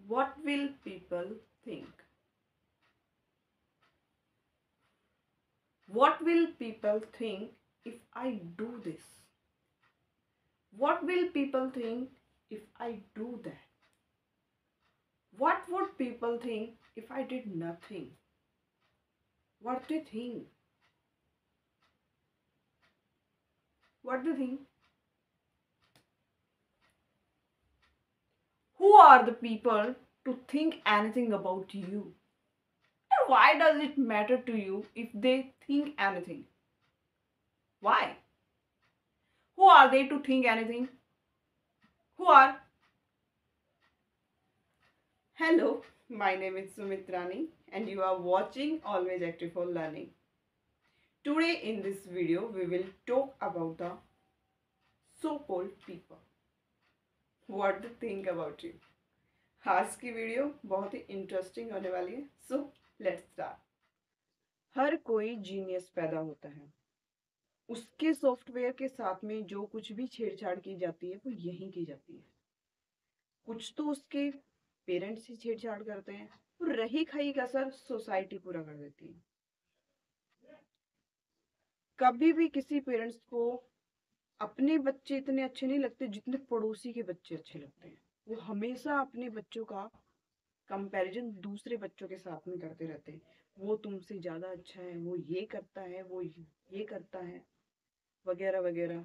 What will people think? What will people think if I do this? What will people think if I do that? What would people think if I did nothing? What do you think? What do you think? Who are the people to think anything about you? And why does it matter to you if they think anything? Why? Who are they to think anything? Who are? Hello, my name is Sumitrani and you are watching Always Active for Learning. Today in this video we will talk about the so-called people. What they think about you. आज की video बहुत ही interesting होने वाली है. So let's start. हर कोई genius पैदा होता है. उसके सॉफ्टवेयर के साथ में जो कुछ भी छेड़छाड़ की जाती है वो यहीं की जाती है. कुछ तो उसके पेरेंट्स ही छेड़छाड़ करते हैं और रही खाई कसर सोसाइटी पूरा कर देती है. कभी भी किसी पेरेंट्स को अपने बच्चे इतने अच्छे नहीं लगते जितने पड़ोसी के बच्चे अच्छे लगते हैं. वो हमेशा अपने बच्चों का कंपैरिजन दूसरे बच्चों के साथ में करते रहते हैं. वो तुमसे ज़्यादा अच्छा है, वो ये करता है, वो ये करता है, वगैरह वगैरह.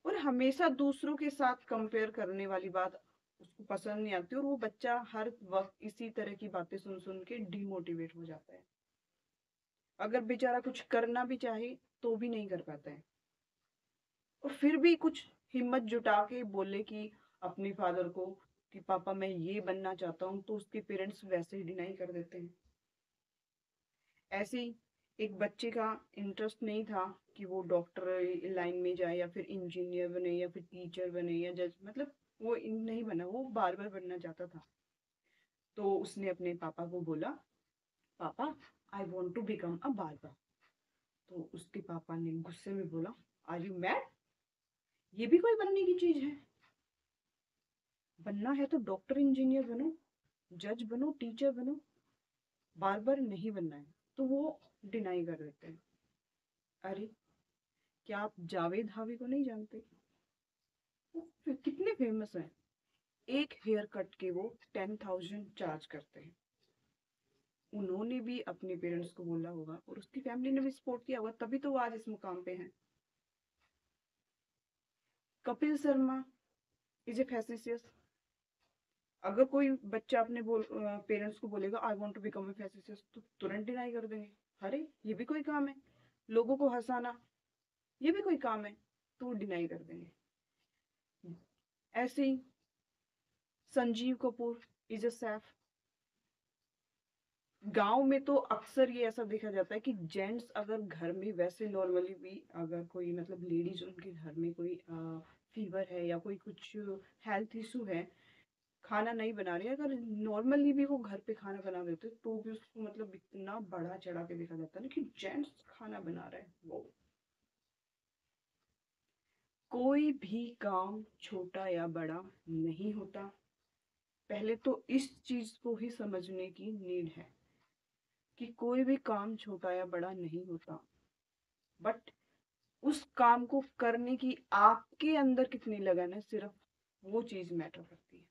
और हमेशा दूसरों के साथ कंपेयर करने वाली बात उसको पसंद नहीं आती और वो बच्चा हर वक्त इसी तरह की बातें सुन सुन के डिमोटिवेट हो जाता है. अगर बेचारा कुछ करना भी चाहे तो भी नहीं कर पाता है. और फिर भी कुछ हिम्मत जुटा के बोले कि अपने फादर को कि पापा मैं ये बनना चाहता हूँ, तो उसके पेरेंट्स वैसे ही डिनाई कर देते हैं. ऐसे ही एक बच्चे का इंटरेस्ट नहीं था कि वो डॉक्टर लाइन में जाए या फिर इंजीनियर बने या फिर टीचर बने या जज, मतलब वो नहीं बना, वो बार बार बनना चाहता था. तो उसने अपने पापा को बोला, पापा I want to become a barber. तो उसके पापा ने गुस्से में बोला, आर यू मैड? ये भी कोई बनने की चीज है? बनना है तो डॉक्टर इंजीनियर बनो, जज बनो, टीचर बनो, बार्बर नहीं बनना है. तो वो डिनाई कर देते हैं. अरे, क्या आप जावेद हावी को नहीं जानते? वो कितने फेमस हैं. एक हेयर कट के वो 10,000 चार्ज करते हैं. उन्होंने भी अपने पेरेंट्स को बोला होगा और उसकी फैमिली ने भी सपोर्ट किया होगा, तभी तो वो आज इस मुकाम पे हैं. Kapil Sharma is a facetious. अगर कोई बच्चा अपने पेरेंट्स को बोलेगा I want to become a facetious, तो तुरंत डिनाई कर देंगे. अरे, ये भी कोई काम है? लोगों को हंसाना, ये भी कोई काम है? तो डिनाई कर देंगे. ऐसे ही संजीव कपूर इज अ सैफ. गांव में तो अक्सर ये ऐसा देखा जाता है कि जेंट्स अगर घर में वैसे नॉर्मली भी अगर कोई मतलब लेडीज उनके घर में कोई फीवर है या कोई कुछ हेल्थ इशू है, खाना नहीं बना रही है, अगर नॉर्मली भी वो घर पे खाना बना देते तो भी उसको मतलब इतना बड़ा चढ़ा के देखा जाता है ना कि जेंट्स खाना बना रहे हैं. वो कोई भी काम छोटा या बड़ा नहीं होता. पहले तो इस चीज को ही समझने की नीड है कि कोई भी काम छोटा या बड़ा नहीं होता. बट उस काम को करने की आपके अंदर कितनी लगन है, सिर्फ वो चीज मैटर करती है.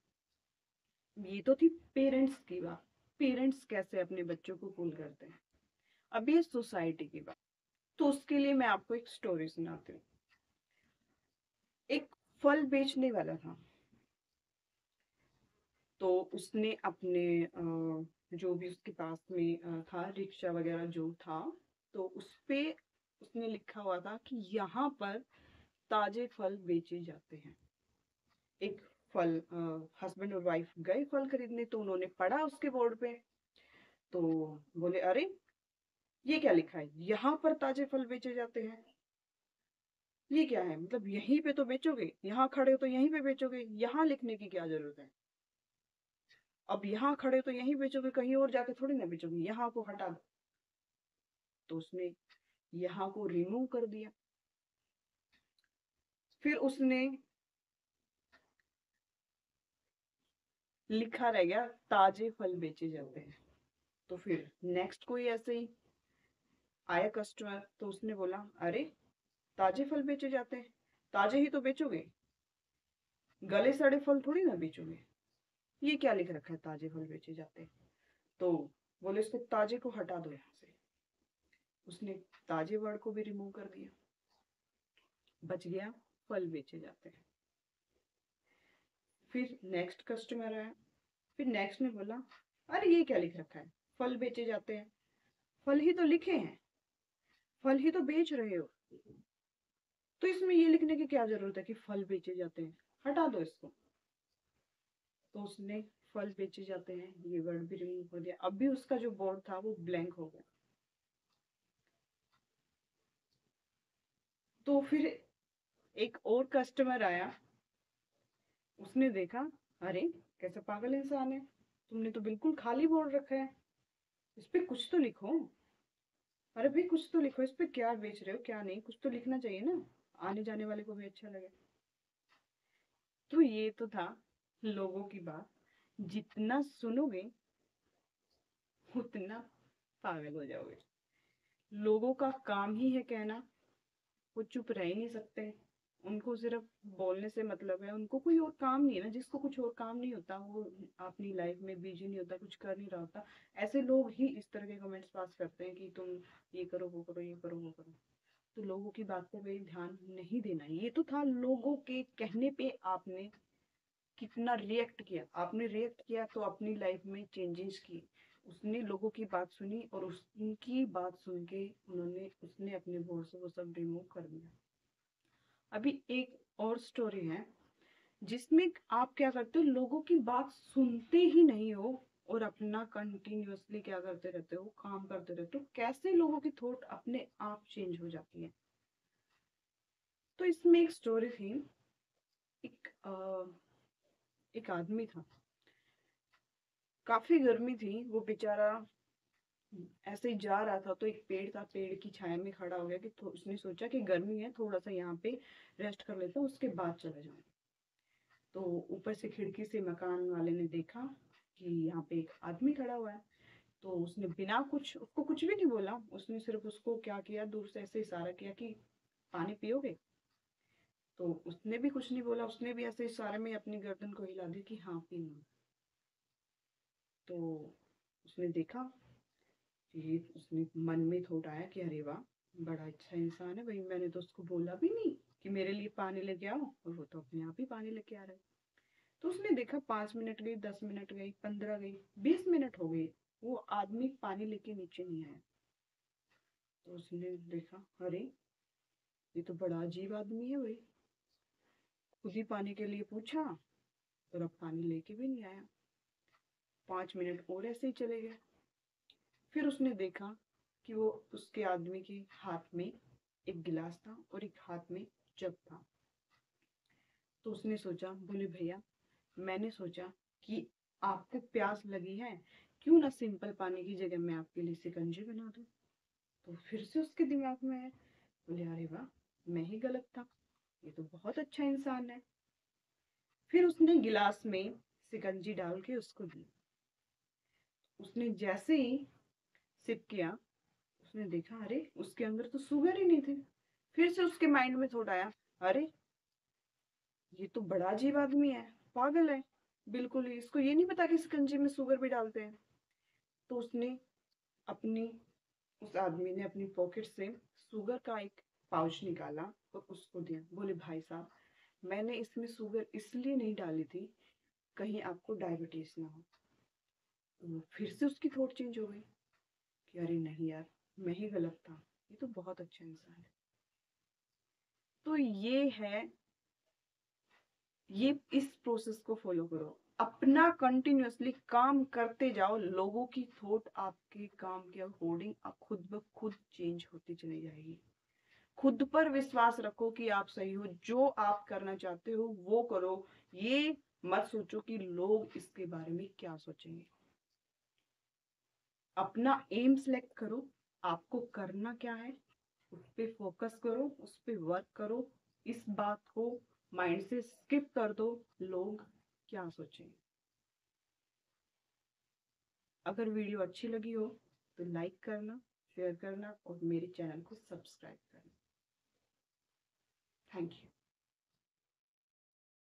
ये तो थी पेरेंट्स की बात. पेरेंट्स कैसे अपने बच्चों को कूल करते हैं. अब ये सोसाइटी की बात. तो उसके लिए मैं आपको एक स्टोरी सुनाती हूँ. एक फल बेचने वाला था. तो उसने अपने जो भी उसके पास में था रिक्शा वगैरह जो था, तो उस पे उसने लिखा हुआ था कि यहाँ पर ताजे फल बेचे जाते हैं. एक फल हस्बैंड और वाइफ गए फल खरीदने, तो उन्होंने पढ़ा उसके बोर्ड पे. तो बोले, अरे ये क्या लिखा है, यहाँ पर ताजे फल बेचे जाते हैं. ये क्या है, मतलब यहीं पे तो बेचोगे, यहाँ खड़े हो तो यहीं पे बेचोगे, यहाँ लिखने की क्या जरूरत है. अब यहाँ खड़े हो तो यहीं बेचोगे, कहीं और जाके थोड़ी ना बेचोगे, यहाँ को हटा दो. तो उसने यहाँ को रिमूव कर दिया. फिर उसने लिखा रह गया ताजे फल बेचे जाते हैं। तो फिर नेक्स्ट कोई ऐसे ही आया कस्टमर, तो उसने बोला अरे ताजे फल बेचे जाते हैं, ताजे ही तो बेचोगे, गले सड़े फल थोड़ी ना बेचोगे, ये क्या लिख रखा है ताजे फल बेचे जाते हैं। तो बोले इसको ताजे को हटा दो यहाँ से। उसने ताजे वर्ड को भी रिमूव कर दिया, बच गया फल बेचे जाते हैं। फिर नेक्स्ट कस्टमर आया, फिर नेक्स्ट ने बोला अरे ये क्या लिख रखा है, फल बेचे जाते हैं, फल ही तो लिखे हैं, फल ही तो बेच रहे हो, तो इसमें ये लिखने की क्या जरूरत है कि फल बेचे जाते हैं, हटा दो इसको। तो उसने फल बेचे जाते हैं ये वर्ड भी रिमूव कर दिया, अब भी उसका जो बोर्ड था वो ब्लैंक हो गया। तो फिर एक और कस्टमर आया, उसने देखा अरे कैसा पागल इंसान है, तुमने तो बिल्कुल खाली बोर्ड रखा है, इस पे कुछ तो लिखो, अरे भाई कुछ तो लिखो, इस पे क्या बेच रहे हो क्या नहीं, कुछ तो लिखना चाहिए ना, आने जाने वाले को भी अच्छा लगे। तो ये तो था लोगों की बात, जितना सुनोगे उतना पागल हो जाओगे। लोगों का काम ही है कहना, वो चुप रह ही नहीं सकते, उनको सिर्फ बोलने से मतलब है, उनको कोई और काम नहीं है ना, जिसको कुछ और काम नहीं होता वो अपनी लाइफ में बिजी नहीं होता, कुछ कर नहीं रहा होता, ऐसे लोग ही इस तरह के कमेंट्स पास करते हैं कि तुम ये करो वो करो ये करो वो करो। तो लोगों की बात पे भाई ध्यान नहीं देना। ये तो था लोगों के कहने पे आपने कितना रिएक्ट किया, आपने रिएक्ट किया तो अपनी लाइफ में चेंजेस किए। उसने लोगों की बात सुनी और उनकी बात सुन के उसने अपने बोर्ड से वो सब रिमूव कर दिया। अभी एक और स्टोरी है जिसमें आप क्या करते हो, लोगों की बात सुनते ही नहीं हो और अपना कंटिन्यूअसली क्या करते रहते हो, काम करते रहते हो, कैसे लोगों की थॉट अपने आप चेंज हो जाती है। तो इसमें एक स्टोरी थी, एक एक आदमी था, काफी गर्मी थी, वो बेचारा ऐसे ही जा रहा था, तो एक पेड़ था, पेड़ की छाया में खड़ा हो गया कि उसने सोचा कि गर्मी है थोड़ा सा यहाँ पे रेस्ट कर लेता हूँ उसके बाद चले जाऊँ। तो ऊपर से खिड़की से मकान वाले ने देखा कि यहाँ पे एक आदमी खड़ा हुआ है, तो उसने बिना कुछ उसको कुछ भी नहीं बोला, उसने सिर्फ उसको क्या किया, दूर से ऐसे इशारा किया कि पानी पियोगे। तो उसने भी कुछ नहीं बोला, उसने भी ऐसे इशारे में अपनी गर्दन को हिला दी कि हाँ पीना। तो उसने देखा, ये उसने मन में थोड़ा आया कि अरे वाह बड़ा अच्छा इंसान है भाई, मैंने तो उसको बोला भी नहीं कि मेरे लिए पानी लेके आओ और वो तो अपने आप ही पानी लेके आ रहा है। तो उसने देखा 5 मिनट गई, 10 मिनट गई, 15 गई, 20 मिनट हो गई, वो आदमी पानी लेके नीचे नहीं आया। तो उसने देखा अरे ये तो बड़ा अजीब आदमी है भाई, खुद ही पानी के लिए पूछा और अब पानी लेके भी नहीं आया। 5 मिनट और ऐसे ही चले गए। फिर उसने देखा कि वो उसके आदमी के हाथ में एक गिलास था और एक हाथ में जग था। तो उसने सोचा, बोले भैया मैंने सोचा कि आपको प्यास लगी है, क्यों ना सिंपल पानी की जगह मैं आपके लिए शिकंजी बना दूं। तो फिर से उसके दिमाग में आया, बोले अरे वाह मैं ही गलत था, ये तो बहुत अच्छा इंसान है। फिर उसने गिलास में शिकंजी डाल के उसको दी। उसने जैसे ही सिप किया, उसने देखा अरे उसके अंदर तो शुगर ही नहीं थे। फिर से उसके माइंड में थॉट आया, अरे ये तो बड़ा अजीब आदमी है, पागल है, बिल्कुल ही इसको ये नहीं पता कि शिकंजी में शुगर भी डालते हैं। तो उसने अपनी उस आदमी ने अपनी पॉकेट से शुगर का एक पाउच निकाला और उसको दिया, बोले भाई साहब मैंने इसमें शुगर इसलिए नहीं डाली थी कहीं आपको डायबिटीज ना हो। तो फिर से उसकी थॉट चेंज हो गई कि अरे नहीं यार मैं ही गलत था, ये तो बहुत अच्छा इंसान है। तो ये है, ये इस प्रोसेस को फॉलो करो, अपना कंटिन्यूअसली काम करते जाओ, लोगों की थॉट आपके काम के अकॉर्डिंग खुद ब खुद चेंज होती चली जाएगी। खुद पर विश्वास रखो कि आप सही हो, जो आप करना चाहते हो वो करो, ये मत सोचो कि लोग इसके बारे में क्या सोचेंगे। अपना एम सेलेक्ट करो, आपको करना क्या है उस पे फोकस करो, उस पे वर्क करो, इस बात को माइंड से स्किप कर दो लोग क्या सोचेंगे। अगर वीडियो अच्छी लगी हो तो लाइक करना, शेयर करना और मेरे चैनल को सब्सक्राइब करना। Thank you.